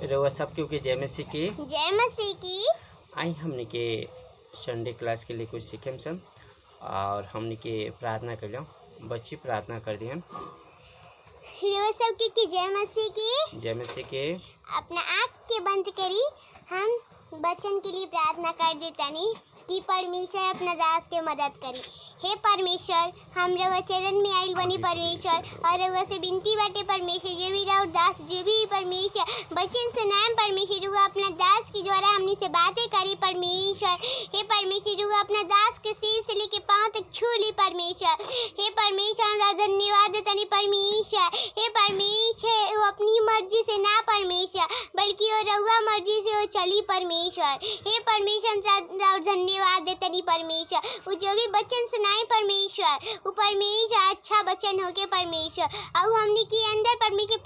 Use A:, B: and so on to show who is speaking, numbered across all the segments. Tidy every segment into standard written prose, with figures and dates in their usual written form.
A: रउआ सब क्योंकि जय मसीह की आई हमने के संडे क्लास के लिए कुछ सीखे सन और हमने के प्रार्थना कर लिया। बच्ची प्रार्थना कर दियन।
B: रउआ सब की
A: जय मसीह के।
B: अपना आँख के बंद करी। हम बच्चन के लिए प्रार्थना कर देतानी कि परमेश्वर अपना दास के मदद करी। हे परमेश्वर, हम रउआ चरण में आइल बनी परमेश्वर, और रउआ से विनती बाटे परमेश्वर, जो भी राउर दास जो भी परमेश्वर बच्चन सुनाएं परमेश्वर, रउआ अपना दास के द्वारा हमनी से बातें करी परमेश्वर। हे परमेश्वर, रउआ अपना दास के सिर से लेके पाँव तक छू ली परमेश्वर। हे परमेश्वर, हमरा धन्यवाद देतानी परमेश्वर। हे परमेश्वर, वो अपनी मर्जी से ना परमेश्वर, बल्कि वो रउआ मर्जी से वो चली परमेश्वर। हे परमेश्वर, धन्यवाद देतानी परमेश्वर। वो जो भी बच्चन सुनाए परमेश्वर, वो परमेश्वर अच्छा बच्चन होके परमेश्वर, और हमनी के अंदर परमेश्वर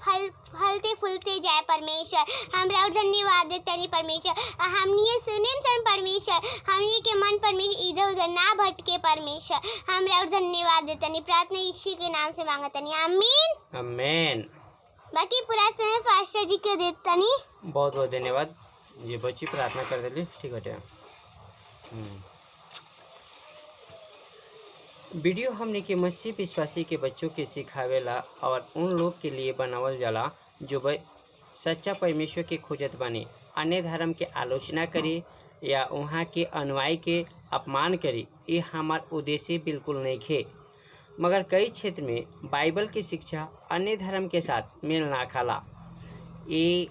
B: फलते फूलते जाए परमेश्वर। हमरा धन्यवाद देतानी परमेश्वर। हमनी ये सुने सन परमेश्वर, हमनी के मन परमेश्वर इधर उधर ना भटके परमेश्वर। हमरा धन्यवाद देतानी। प्रार्थना यीशु के नाम से मांगतानी, आमीन
A: आमीन।
B: बाकी पूरा समय पास्टर जी के देतानी।
A: बहुत बहुत धन्यवाद। ये बच्ची प्रार्थना कर देली। ठीक है। वीडियो हमने के मसीह विश्वासी के बच्चों के सिखावेला और उन लोग के लिए बनावल जाला जो सच्चा परमेश्वर के खोजत बने, अन्य धर्म के आलोचना करे या वहाँ के अनुयायी के अपमान करे। ये हमार उद्देश्य बिल्कुल नहीं है। मगर कई क्षेत्र में बाइबल की शिक्षा अन्य धर्म के साथ मेल ना खाला। ये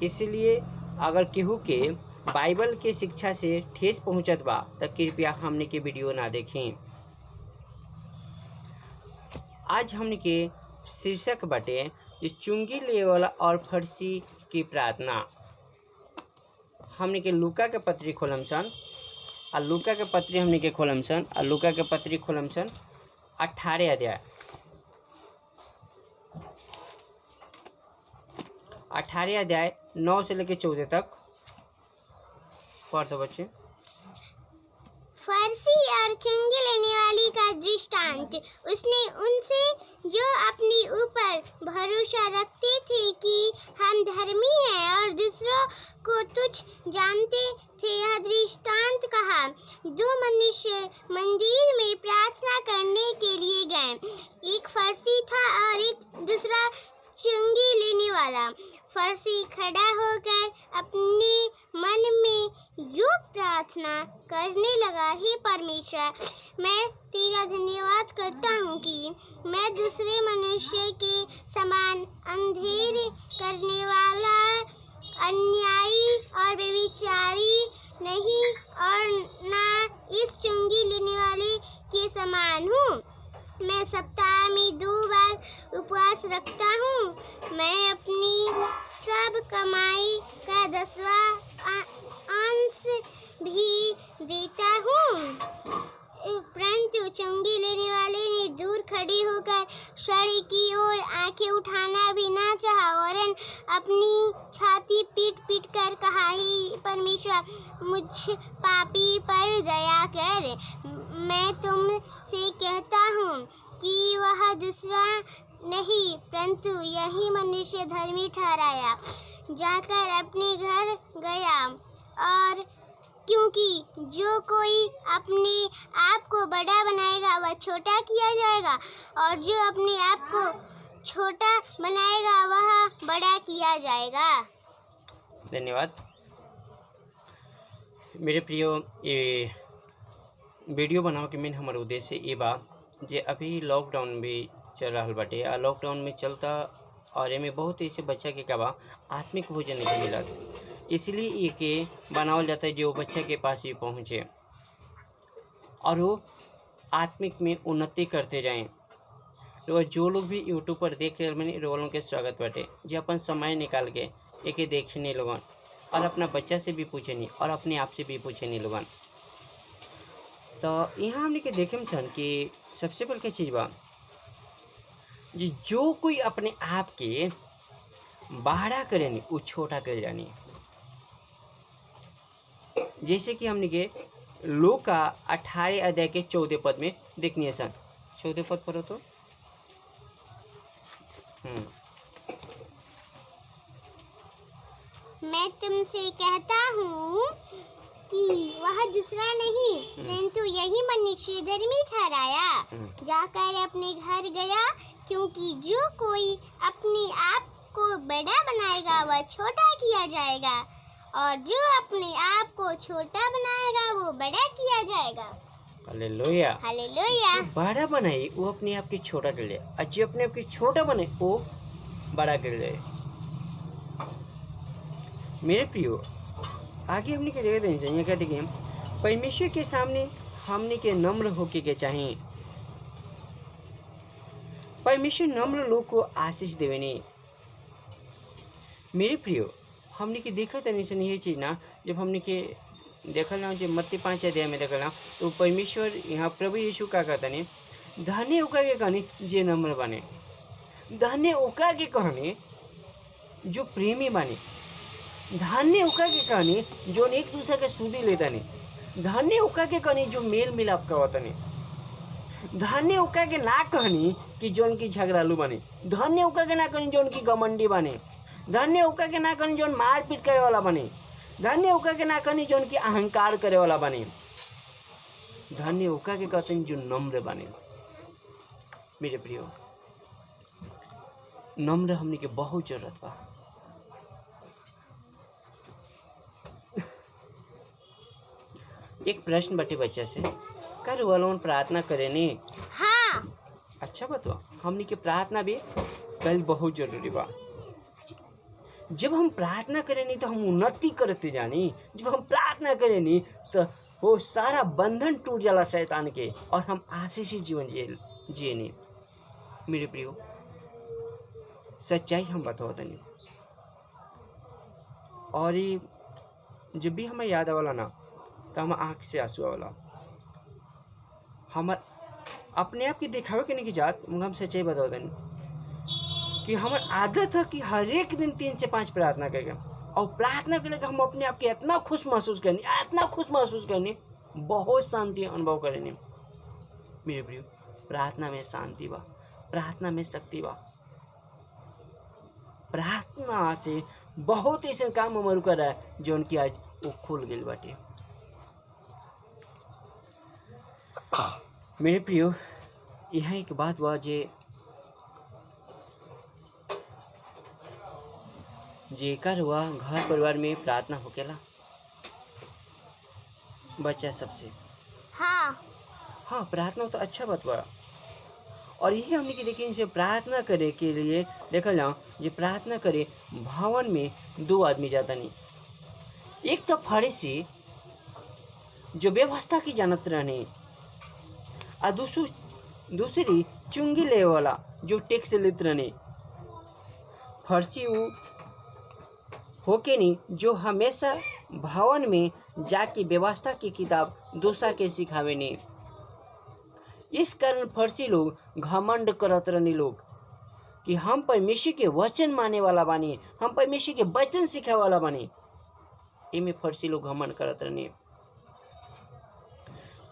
A: इसलिए अगर केहू के बाइबल के शिक्षा से ठेस पहुँचत बा तो कृपया हमने के वीडियो ना देखें। आज हमने के शीर्षक बटे इस चुंगी लेवल और फर्सी की प्रार्थना। हमने के लूका के पत्री खोलम सन और लूका के पत्री हमने के खोलम सन और लूका के पत्री खोलम सन 18 अध्याय 18 अध्याय 9 से लेकर 14 तक पढ़ दो बच्चे।
B: फर्सी और चुंगी लेने वाली का दृष्टांत। उसने उनसे जो अपने ऊपर भरोसा रखते थे कि हम धर्मी हैं और दूसरों को तुच्छ जानते थे, यह दृष्टांत कहा। दो मनुष्य मंदिर में प्रार्थना करने के लिए गए। एक फर्सी था और एक दूसरा चुंगी लेने वाला। फर्सी खड़ा होकर अपने मन में यूं प्रार्थना करने लगा, हे परमेश्वर, मैं तेरा धन्यवाद करता हूँ कि मैं दूसरे मनुष्य के समान अंधेर करने वाला, अन्यायी और व्यभिचारी नहीं और ना इस चुंगी लेने वाले के समान हूँ। मैं सप्ताह में 2 बार उपवास रखता हूँ। मैं अपनी सब कमाई का 10वां अंश भी देता हूँ। परंतु चुंगी लेने वाले ने दूर खड़ी होकर सड़क की ओर आंखें उठाना भी ना चाहा, वरन अपनी छाती पीट पीट कर कहा, हे परमेश्वर, मुझ पापी पर दया कर। मैं तुमसे कहता हूँ कि वह दूसरा नहीं परंतु यही मनुष्य धर्मी ठहराया जाकर अपने घर गया। और क्योंकि जो कोई अपने आप को बड़ा बनाएगा वह छोटा किया जाएगा, और जो अपने आप को छोटा बनाएगा वह बड़ा किया जाएगा।
A: धन्यवाद मेरे प्रियो। ये वीडियो बनाओ के मेन हमारे उद्देश्य ये बा जे अभी लॉकडाउन भी चल रहा बाटे और लॉकडाउन में चलता और एमे बहुत ऐसे बच्चा के का बा आत्मिक भोजन नहीं मिला, इसलिए ये के बनावल जाता है जो बच्चा के पास भी पहुँचे और वो आत्मिक में उन्नति करते जाएं। तो जो लोग भी यूट्यूब पर देख रहे मैंने लोगों के स्वागत बाटे, जो अपन समय निकाल के एक देखने लोगन और अपना बच्चा से भी पूछे नहीं और अपने आप से भी पूछे नहीं लोगन। तो यहाँ हमने के देखे सन कि सबसे बड़ी चीज़ बा जी, जो कोई अपने आप के बड़ा करे नहीं वो छोटा कर जानी। जैसे कि हमने के लूका 18 अध्याय के 14 पद में देखनी है सन। 14 पद पढ़ो तो।
B: मैं तुमसे कहता हूँ कि वह दूसरा नहीं परंतु यही मनुष्य धर्मी ठहराया जाकर अपने घर गया, क्योंकि जो कोई अपने आप को बड़ा बनाएगा वह छोटा किया जाएगा, और जो अपने आप को छोटा बनाएगा वो बड़ा किया जाएगा।
A: हालेलुया।
B: हालेलुया।
A: जो बड़ा बनाए वो अपने आप के छोटा कर ले, और जो अपने आप के छोटा बने वो बड़ा कर ले। मेरे प्रियो, आगे हमने क्या जगह देनी चाहिए, क्या देखिए, परमेश्वर के सामने हमने के नम्र होके के चाहिए। परमेश्वर नम्र लोग को आशीष देवे नहीं। मेरे प्रियो, हमने के देखा था नहीं ये चीज ना, जब हमने के देखा ना, जब मत्ती 5 अध्याय में देखा ना, तो परमेश्वर यहाँ प्रभु यीशु का कहता नहीं, धन्य ओकरा के कहने जे नम्र बने, धन्य ओकरा के कहने जो प्रेमी बने, धन्य ओकरा के कहने जो एक दूसरे के सुधी लेता नहीं, धन्य ओकरा के कहने जो मेल मिलाप करवाता नहीं, धन्य ओकरा के ना कहनी कि जोन की झगड़ालू बने, धन्य ओकरा के ना कहनी जोन की घमंडी बने, धन्य ओकरा के ना कहनी जोन मारपीट करे वाला बने, धन्य ओकरा के ना कहनी जोन की अहंकार करे वाला बने, धन्य ओकरा के कहते जो नम्र बने। मेरे प्रियो, नम्र हमने के बहुत जरूरत बा। एक प्रश्न बटे बच्चा से, कर वालों प्रार्थना करे नी?
B: हाँ।
A: अच्छा बतवा, हमने के प्रार्थना भी कल बहुत जरूरी बा। जब हम प्रार्थना करें नहीं तो हम उन्नति करते जानी, जब हम प्रार्थना करें नहीं तो वो सारा बंधन टूट जाला शैतान के, और हम आशीषी जीवन जिए नहीं। मेरे प्रियो, सच्चाई हम बताओ तनी, और ये जब भी हमें याद आवाला ना तो हम आँख से आंसू आवाला। हमार अपने आप की दिखावे के नहीं की जात, हम सच्चाई बताओ तनी कि हमार आदत है कि हर एक दिन 3 से 5 प्रार्थना करेंगे, और प्रार्थना करके हम अपने आप के इतना खुश महसूस करनी, इतना खुश महसूस करनी, बहुत शांति अनुभव करेंगे। मेरे प्रियो, प्रार्थना में शांति बा, प्रार्थना में शक्ति बा। प्रार्थना से बहुत ऐसे काम हमारे कर रहा है जो उनकी आज वो खुल गई बाटे। मेरे प्रियो, यह एक बात हुआ जेकर हुआ घर परिवार में प्रार्थना होकेला बच्चा सबसे। हाँ, प्रार्थना तो अच्छा बात बा, और यही हमने की देखिए इनसे प्रार्थना करे के लिए देखा जाओ, ये प्रार्थना करे भवन में 2 आदमी जाता नहीं, एक तो फरीसी जो व्यवस्था की जानत रहने, और दूसरी चुंगी ले वाला जो टैक्स लेते रहने। फर्सी वो होके नहीं जो हमेशा भवन में जाके व्यवस्था की किताब दूसरा के सिखावे नहीं। इस कारण फर्सी लोग घमंड करत रहने लोग कि हम परमेश्वर के वचन माने वाला बानी, हम परमेश्वर के वचन सिखावे वाला बानी। इनमें फर्सी लोग घमंड करत रहने।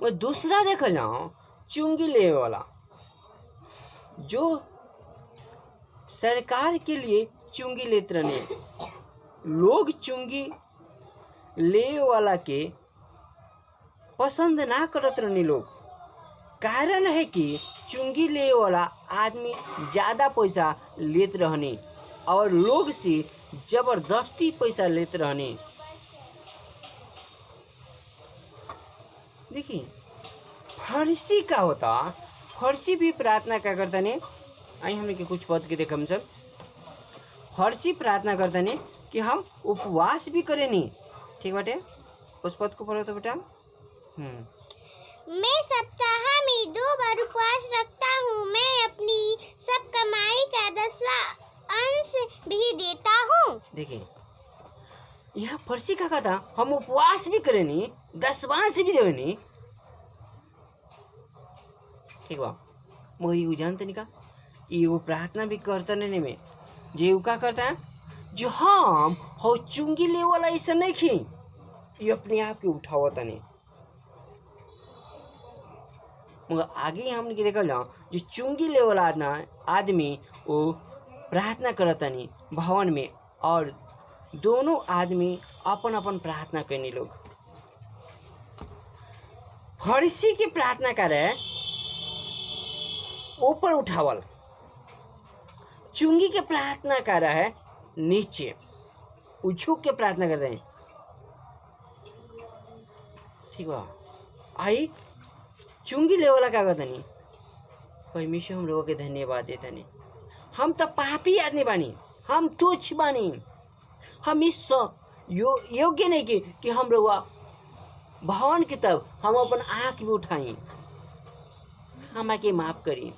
A: वो दूसरा देखा जाओ, चुंगी ले वाला जो सरकार के लिए चुंगी लेते रहने। लोग चुंगी ले वाला के पसंद ना करत रहने लोग, कारण है कि चुंगी ले वाला आदमी ज़्यादा पैसा लेते रहने और लोग से जबरदस्ती पैसा लेते रहने। देखिए फर्सी का होता, फर्सी भी प्रार्थना क्या करता ने, आई हमने के कुछ पद के देखा हम सब। फर्सी प्रार्थना करता ने कि हम उपवास भी करें नहीं, ठीक बाटे, उस पद को पढ़ो तो बेटा।
B: मैं सप्ताह में 2 बार उपवास रखता हूँ, मैं अपनी सब कमाई का 10वां अंश भी देता हूँ।
A: देखिए यहाँ फर्सी का था, हम उपवास भी करें नहीं, 10वां अंश भी देवे नहीं, ठीक बा। मगर ये जानते नहीं का, ये वो प्रार्थना भी करता नहीं में, जे क्या करता है, जो हम हो चुंगी ले वाला ऐसा नहीं खी, ये अपने आप के उठावता नहीं। मगर आगे हमने देखा जाओ, जो चुंगी ले वाला आदमी वो प्रार्थना करता नहीं भवन में, और दोनों आदमी अपन अपन प्रार्थना करने लोग। फरीसी की प्रार्थना करे ऊपर उठावल, चुंगी के प्रार्थना कर रहा है नीचे उछुक के प्रार्थना कर रहे हैं। ठीक बा, आई चुंगी ले वाला का कहता नहीं, परमेश्वर हम लोगों के धन्यवाद देता नहीं। हम तो पापी आदमी बानी, हम तुच्छ बानी, हम इस योग्य नहीं कि हम लोग भवन की तब हम अपन आँख भी उठाई, हम के माफ करी।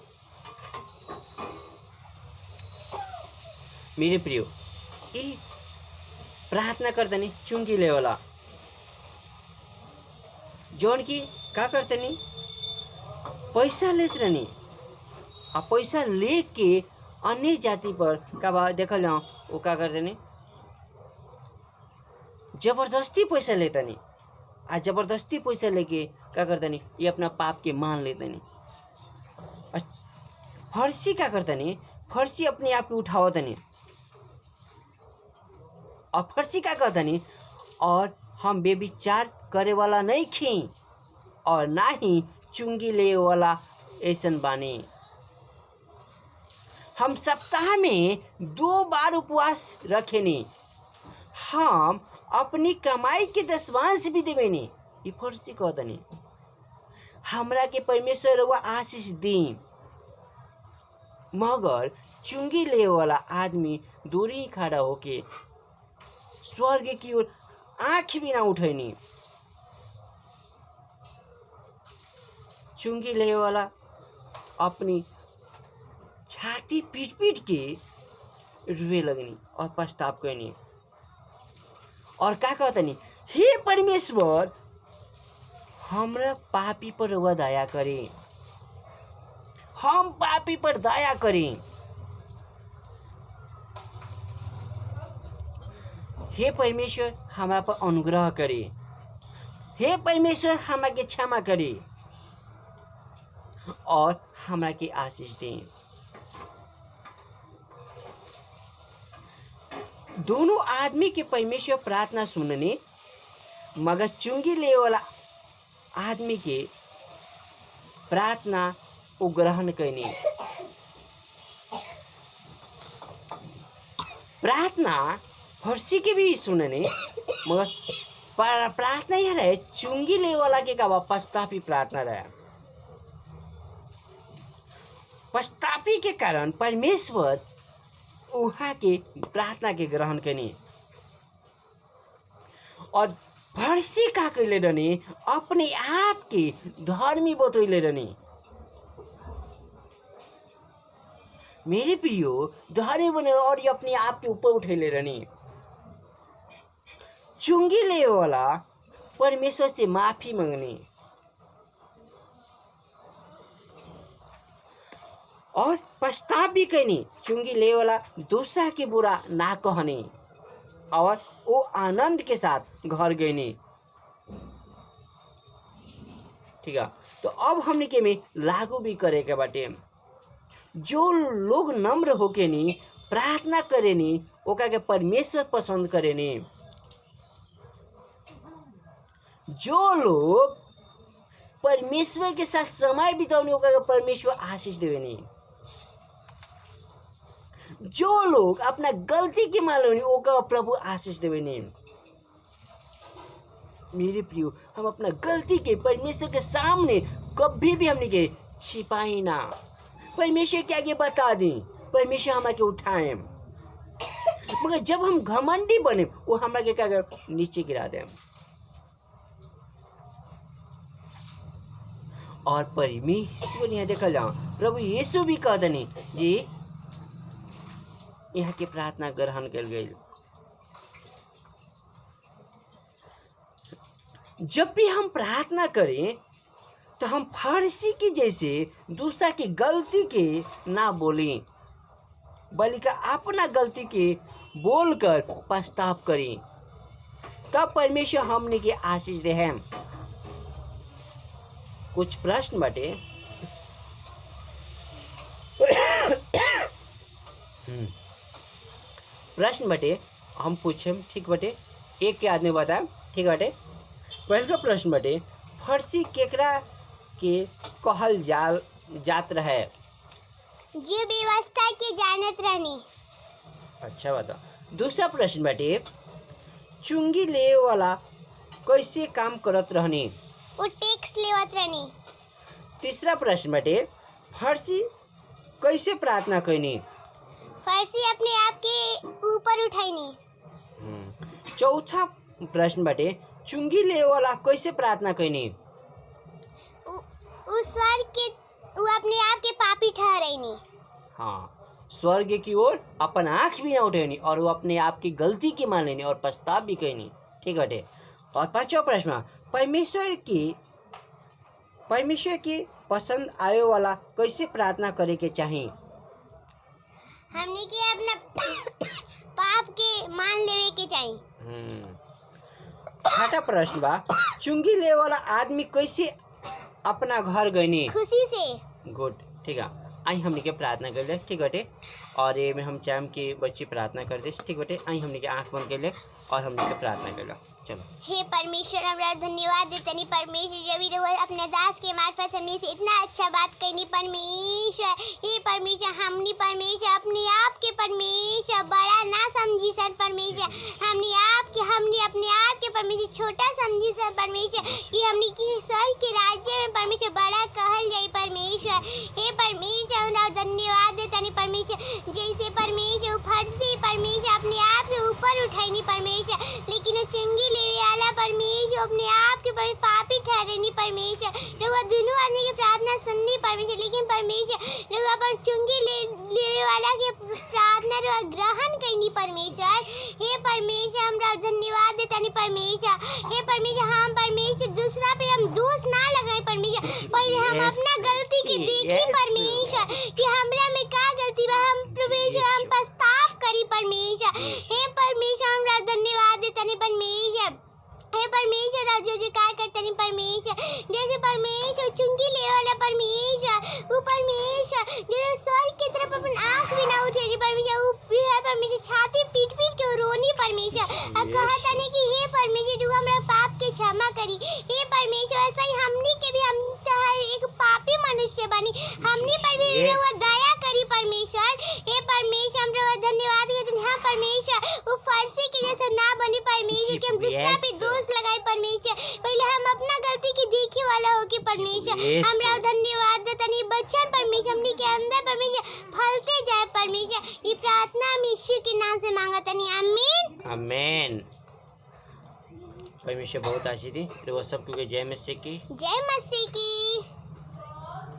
A: मेरे प्रियो, ये प्रार्थना करते नहीं चुंगी ले वाला जौन की का करते नहीं, पैसा लेते रहनी, आ पैसा लेके अन्य जाति पर का बा देखल जाओ वो का करते नहीं, जबरदस्ती पैसा लेता नहीं, आ जबरदस्ती पैसा लेके क्या करता नहीं, ये अपना पाप के मान लेता नहीं। फर्सी क्या करता नहीं, फर्सी अपने आप को उठावता नहीं, और फर्सी क्या कहता नहीं, और हम बेविचार करे वाला नहीं खी और ना ही चुंगी ले वाला ऐसन बानी। हम सप्ताह में 2 बार उपवास रखेनी, हम अपनी कमाई के 10वांश भी देवे नहीं। ये फर्सी कहता नहीं, हमरा के परमेश्वर हुआ आशीष दी, मगर चुंगी ले वाला आदमी दूरी खड़ा होके स्वर्ग की ओर आंख भी ना उठैनी। चुंगी ले वाला अपनी छाती पीट पीट के रुए लगनी और पछताप करनी, और क्या कहता नहीं, हे परमेश्वर हमरा पापी पर हुआ दया करे, हम पापी पर दया करें। हे परमेश्वर हमारा पर अनुग्रह करे, हे परमेश्वर हमारा के क्षमा करे और हमारा के आशीष दें। दोनों आदमी के परमेश्वर प्रार्थना सुनने, मगर चुंगी ले वाला आदमी के प्रार्थना को ग्रहण करने। प्रार्थना फर्सी के भी सुनने, मगर प्रार्थना यह रहे चुंगी ले वाला के का पछतापी प्रार्थना रहे। पछतापी के कारण परमेश्वर उहा के प्रार्थना के ग्रहण करनी, और फर्सी का कैले रहने अपने आप के धर्मी बतैले रहने। मेरे प्रियो, धर्मी बने और ये अपने आप के ऊपर उठेले रहने। चुंगी ले वाला परमेश्वर से माफी मांगने और पछताप भी करनी, चुंगी ले वाला दूसरा के बुरा ना कहने, और वो आनंद के साथ घर गए। ठीक है, तो अब हमने के में लागू भी करे के बाटे। जो लोग नम्र होके नी प्रार्थना करे नी, ओका के परमेश्वर पसंद करे नी। जो लोग परमेश्वर के साथ समय बिताउने, ओका के परमेश्वर आशीष देवे नी। जो लोग अपना गलती के मालूम, ओका प्रभु आशीष देवे नी। मेरे प्रियो, हम अपना गलती के परमेश्वर के सामने कभी भी हमने के छिपाई ना, परमेश्वर के आगे बता दें, परमेश्वर हमारे उठाए। मगर जब हम घमंडी बने, वो हमारे क्या कर नीचे गिरा दे। और परमेश्वर यहाँ देखा जाओ, प्रभु यीशु भी कह दनी जी यहाँ के प्रार्थना ग्रहण कर गई। जब भी हम प्रार्थना करें तो हम फारसी की जैसे दूसरा की गलती के ना बोलें, बल्कि अपना गलती के बोलकर पछताप करें, तब परमेश्वर हमने के आशीष दे। हैं कुछ प्रश्न बटे प्रश्न बटे हम पूछे ठीक बटे, एक के आदमी बताए ठीक बटे। पहल का प्रश्न बटे, फर्सी केकरा के कहल जात रहे?
B: जो व्यवस्था के जानत रहनी।
A: अच्छा बता। दूसरा प्रश्न बटे, चुंगी ले वाला कैसे काम करत रहनी?
B: वो टैक्स लेवत रहनी।
A: तीसरा प्रश्न बटे, फर्सी कैसे प्रार्थना कैनी?
B: फर्सी अपने आप के ऊपर उठाईनी।
A: चौथा प्रश्न बटे, चुंगी ले वाला कैसे प्रार्थना कैनी?
B: उस स्वर्ग के वो अपने आप के पापी ठहराईनी।
A: हाँ, स्वर्ग की ओर अपन आँख भी ना उठेनी और वो अपने आप की गलती की मान लेनी और पछताव भी कैनी ठीक बटे। और पांचवा प्रश्न, परमेश्वर की पसंद आवे वाला कैसे प्रार्थना करे के चाहिए?
B: हमने के अपना पाप के मान लेवे के चाहिए।
A: छठा प्रश्न बा, चुंगी ले वाला आदमी कैसे अपना घर गईनी?
B: खुशी से।
A: गुड, ठीक है। आई हमने के प्रार्थना कर ले ठीक बटे। और ये में हम चाहें कि बच्ची प्रार्थना कर दे ठीक बटे। आई हमने के आँख बंद कर ले और हमने के प्रार्थना कर ला। चलो।
B: हे परमेश्वर, हमरा धन्यवाद देतनी परमेश्वर, जब भी रहो अपने दास के मार्फत हमने से इतना अच्छा बात करनी परमेश्वर। हे परमेश्वर, हमने परमेश्वर अपने आप के परमेश्वर बड़ा ना समझी सर परमेश्वर। हमने अपने आप के परमेश्वर छोटा समझी सर परमेश्वर, कि हमने की सर के राज्य में परमेश्वर बड़ा कहल जाए परमेश्वर। हे परमेश्वर, हमरा धन्यवाद देतनी परमेश्वर, जैसे परमेश्वर फर्सी परमेश्वर अपने आप के ऊपर उठाईनी परमेश्वर, लेकिन चंगी लेवे वाला परमेश्वर अपने आप के पापी ठहरेनी परमेश्वर। रउआ दोनों आदमी की प्रार्थना सुननी परमेश्वर, लेकिन परमेश्वर रउआ पर चुंगी लेवे वाला के प्रार्थना रउआ ग्रहण करनी परमेश्वर। हे परमेश्वर, हमरा धन्यवाद देतनी परमेश्वर। हे परमेश्वर, हम परमेश्वर दूसरा पे हम दोष ना लगाए परमेश्वर, पहले हम अपना गलती के देखी परमेश्वर कि हमरा में का गलती बा, हम परमेश्वर हम पछताव करी परमेश्वर। हे परमेश्वर, हमरा धन्यवाद देतनी परमेश्वर। हे परमेश्वर, जो कार्य करते नहीं परमेश्वर, जैसे परमेश्वर चुंगी ले वाला परमेश्वर, वो परमेश्वर जो स्वर्ग की तरफ अपन आँख भी ना उठेगी परमेश्वर, वो है परमेश्वर छाती पीट के रोनी परमेश्वर, अब कहा ताने कि हे परमेश्वर तू हमरा पाप के क्षमा करी। हे परमेश्वर, ऐसा ही हमनी के भी हम एक पापी मनुष्य बनी, हमनी पर भी दया करी परमेश्वर। हे परमेश्वर, हम धन्यवाद देते हैं परमेश्वर, वो फर्सी के जैसे ना बनी परमेश्वर कि हम दूसरा पे दोष लगाए परमेश्वर, पहले हम अपना गलती की देखे वाला हो के परमेश्वर। हमरा धन्यवाद देतनी बच्चन परमेश्वर, हमनी के अंदर परमेश्वर फलते जाए परमेश्वर। ये प्रार्थना हम यीशु के नाम से मांगतनी, आमीन
A: आमीन। परमेश्वर बहुत आशीष दी। तो वो सब क्योंकि जय मसीह की।
B: जय मसीह की।